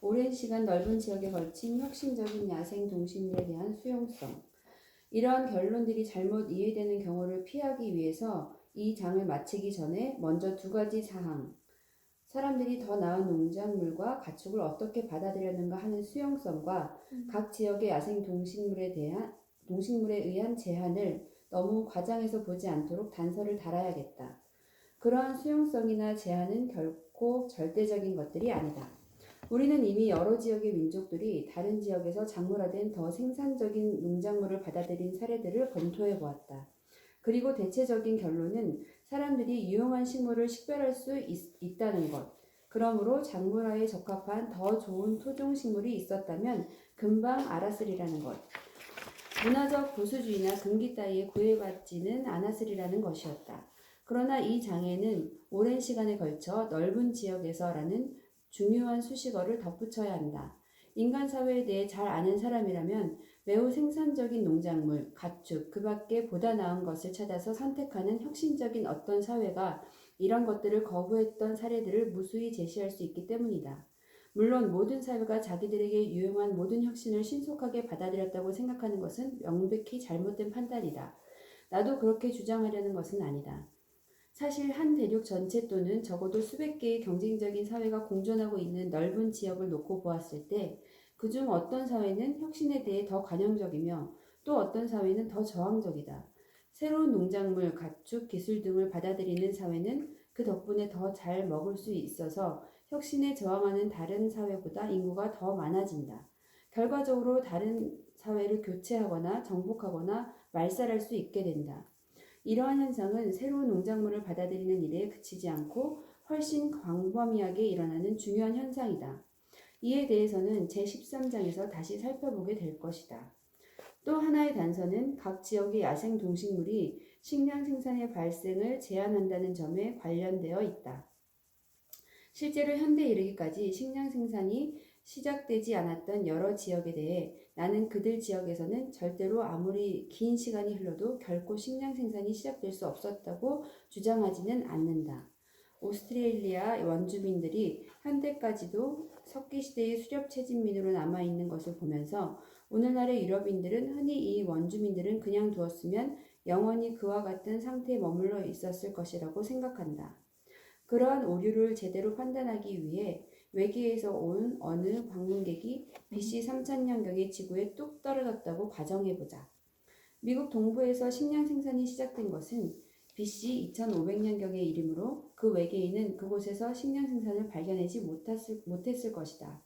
오랜 시간 넓은 지역에 걸친 혁신적인 야생 동식물에 대한 수용성. 이러한 결론들이 잘못 이해되는 경우를 피하기 위해서 이 장을 마치기 전에 먼저 두 가지 사항, 사람들이 더 나은 농작물과 가축을 어떻게 받아들였는가 하는 수용성과 각 지역의 야생 동식물에 의한 제한을 너무 과장해서 보지 않도록 단서를 달아야겠다. 그러한 수용성이나 제한은 결코 절대적인 것들이 아니다. 우리는 이미 여러 지역의 민족들이 다른 지역에서 작물화된 더 생산적인 농작물을 받아들인 사례들을 검토해 보았다. 그리고 대체적인 결론은 사람들이 유용한 식물을 식별할 수 있다는 것. 그러므로 작물화에 적합한 더 좋은 토종 식물이 있었다면 금방 알았으리라는 것. 문화적 보수주의나 금기 따위에 구애받지는 않았으리라는 것이었다. 그러나 이 장에는 오랜 시간에 걸쳐 넓은 지역에서라는 중요한 수식어를 덧붙여야 한다. 인간 사회에 대해 잘 아는 사람이라면 매우 생산적인 농작물, 가축, 그 밖에 보다 나은 것을 찾아서 선택하는 혁신적인 어떤 사회가 이런 것들을 거부했던 사례들을 무수히 제시할 수 있기 때문이다. 물론 모든 사회가 자기들에게 유용한 모든 혁신을 신속하게 받아들였다고 생각하는 것은 명백히 잘못된 판단이다. 나도 그렇게 주장하려는 것은 아니다. 사실 한 대륙 전체 또는 적어도 수백 개의 경쟁적인 사회가 공존하고 있는 넓은 지역을 놓고 보았을 때 그중 어떤 사회는 혁신에 대해 더 관용적이며 또 어떤 사회는 더 저항적이다. 새로운 농작물, 가축, 기술 등을 받아들이는 사회는 그 덕분에 더 잘 먹을 수 있어서 혁신에 저항하는 다른 사회보다 인구가 더 많아진다. 결과적으로 다른 사회를 교체하거나 정복하거나 말살할 수 있게 된다. 이러한 현상은 새로운 농작물을 받아들이는 일에 그치지 않고 훨씬 광범위하게 일어나는 중요한 현상이다. 이에 대해서는 제13장에서 다시 살펴보게 될 것이다. 또 하나의 단서는 각 지역의 야생 동식물이 식량 생산의 발생을 제한한다는 점에 관련되어 있다. 실제로 현대에 이르기까지 식량 생산이 시작되지 않았던 여러 지역에 대해 나는 그들 지역에서는 절대로 아무리 긴 시간이 흘러도 결코 식량 생산이 시작될 수 없었다고 주장하지는 않는다. 오스트레일리아 원주민들이 현대까지도 석기시대의 수렵 채집민으로 남아있는 것을 보면서 오늘날의 유럽인들은 흔히 이 원주민들은 그냥 두었으면 영원히 그와 같은 상태에 머물러 있었을 것이라고 생각한다. 그러한 오류를 제대로 판단하기 위해 외계에서 온 어느 방문객이 BC 3000년경에 지구에 뚝 떨어졌다고 가정해보자. 미국 동부에서 식량 생산이 시작된 것은 BC 2500년경의 일이므로 그 외계인은 그곳에서 식량 생산을 발견하지 못했을 것이다.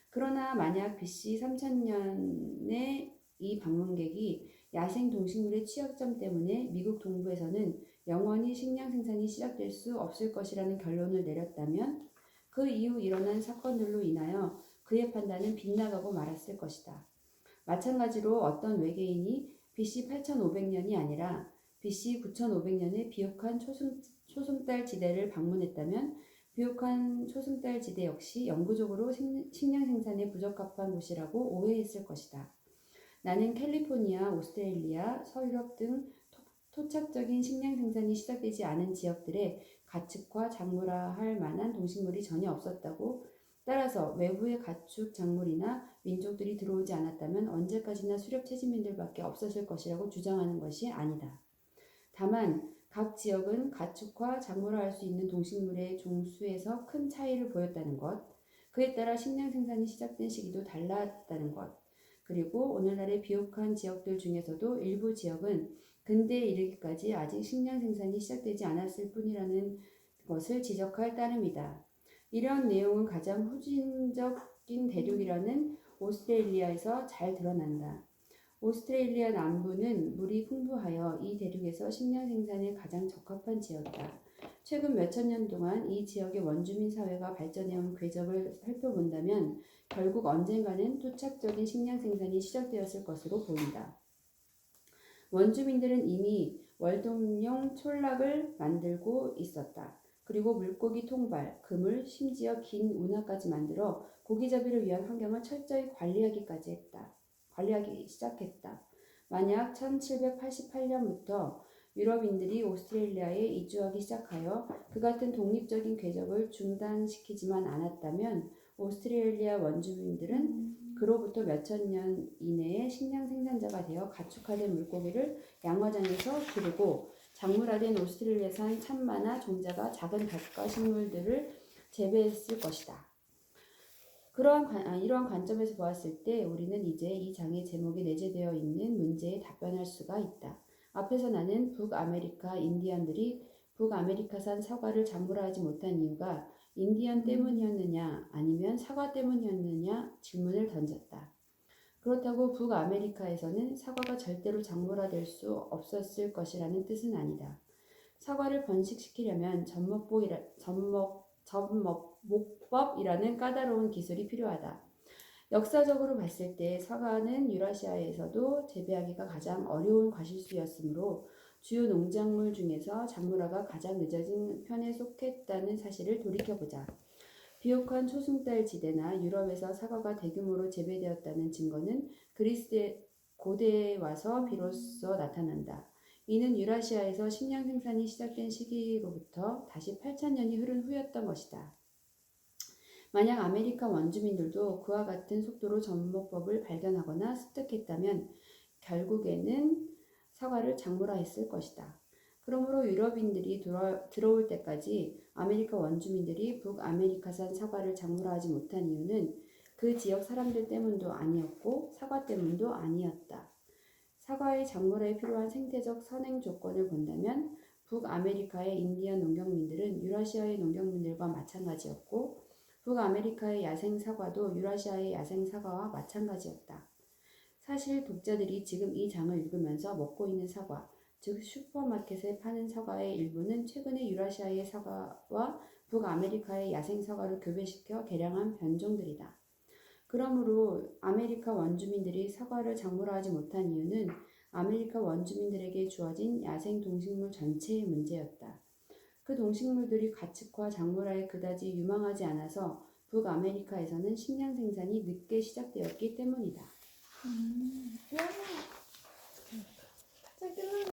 그러나 만약 BC 3000년에 이 방문객이 야생 동식물의 취약점 때문에 미국 동부에서는 영원히 식량 생산이 시작될 수 없을 것이라는 결론을 내렸다면 그 이후 일어난 사건들로 인하여 그의 판단은 빗나가고 말았을 것이다. 마찬가지로 어떤 외계인이 BC 8500년이 아니라 BC 9500년에 비옥한 초승달 지대를 방문했다면 비옥한 초승달 지대 역시 영구적으로 식량 생산에 부적합한 곳이라고 오해했을 것이다. 나는 캘리포니아, 오스트레일리아, 서유럽 등 토착적인 식량 생산이 시작되지 않은 지역들에 가축과 작물화할 만한 동식물이 전혀 없었다고, 따라서 외부의 가축, 작물이나 민족들이 들어오지 않았다면 언제까지나 수렵 채집민들밖에 없었을 것이라고 주장하는 것이 아니다. 다만 각 지역은 가축화, 작물화할 수 있는 동식물의 종수에서 큰 차이를 보였다는 것, 그에 따라 식량 생산이 시작된 시기도 달랐다는 것, 그리고 오늘날의 비옥한 지역들 중에서도 일부 지역은 근대에 이르기까지 아직 식량 생산이 시작되지 않았을 뿐이라는 것을 지적할 따름이다. 이런 내용은 가장 후진적인 대륙이라는 오스트레일리아에서 잘 드러난다. 오스트레일리아 남부는 물이 풍부하여 이 대륙에서 식량 생산에 가장 적합한 지역이다. 최근 몇천 년 동안 이 지역의 원주민 사회가 발전해온 궤적을 살펴본다면 결국 언젠가는 토착적인 식량 생산이 시작되었을 것으로 보인다. 원주민들은 이미 월동용 촌락을 만들고 있었다. 그리고 물고기 통발, 그물, 심지어 긴 운하까지 만들어 고기잡이를 위한 환경을 철저히 관리하기 시작했다. 만약 1788년부터 유럽인들이 오스트레일리아에 이주하기 시작하여 그 같은 독립적인 궤적을 중단시키지만 않았다면 오스트레일리아 원주민들은 그로부터 몇천 년 이내에 식량 생산자가 되어 가축화된 물고기를 양어장에서 기르고 작물화된 오스트레일리아산 참마나 종자가 작은 닭과 식물들을 재배했을 것이다. 이러한 관점에서 보았을 때 우리는 이제 이 장의 제목에 내재되어 있는 문제에 답변할 수가 있다. 앞에서 나는 북아메리카 인디언들이 북아메리카산 사과를 작물화하지 못한 이유가 인디언 때문이었느냐 아니면 사과 때문이었느냐 질문을 던졌다. 그렇다고 북아메리카에서는 사과가 절대로 작물화될 수 없었을 것이라는 뜻은 아니다. 사과를 번식시키려면 접목법이라는 까다로운 기술이 필요하다. 역사적으로 봤을 때 사과는 유라시아에서도 재배하기가 가장 어려운 과실수였으므로 주요 농작물 중에서 작물화가 가장 늦어진 편에 속했다는 사실을 돌이켜보자. 비옥한 초승달 지대나 유럽에서 사과가 대규모로 재배되었다는 증거는 그리스 고대에 와서 비로소 나타난다. 이는 유라시아에서 식량 생산이 시작된 시기로부터 다시 8,000년이 흐른 후였던 것이다. 만약 아메리카 원주민들도 그와 같은 속도로 접목법을 발견하거나 습득했다면 결국에는 사과를 작물화했을 것이다. 그러므로 유럽인들이 들어올 때까지 아메리카 원주민들이 북아메리카산 사과를 작물화하지 못한 이유는 그 지역 사람들 때문도 아니었고 사과 때문도 아니었다. 사과의 작물화에 필요한 생태적 선행 조건을 본다면 북아메리카의 인디언 농경민들은 유라시아의 농경민들과 마찬가지였고 북아메리카의 야생 사과도 유라시아의 야생 사과와 마찬가지였다. 사실 독자들이 지금 이 장을 읽으면서 먹고 있는 사과, 즉 슈퍼마켓에 파는 사과의 일부는 최근에 유라시아의 사과와 북아메리카의 야생 사과를 교배시켜 개량한 변종들이다. 그러므로 아메리카 원주민들이 사과를 작물화하지 못한 이유는 아메리카 원주민들에게 주어진 야생 동식물 전체의 문제였다. 그 동식물들이 가축화 작물화에 그다지 유망하지 않아서 북아메리카에서는 식량 생산이 늦게 시작되었기 때문이다. 와. 잘 끝났네.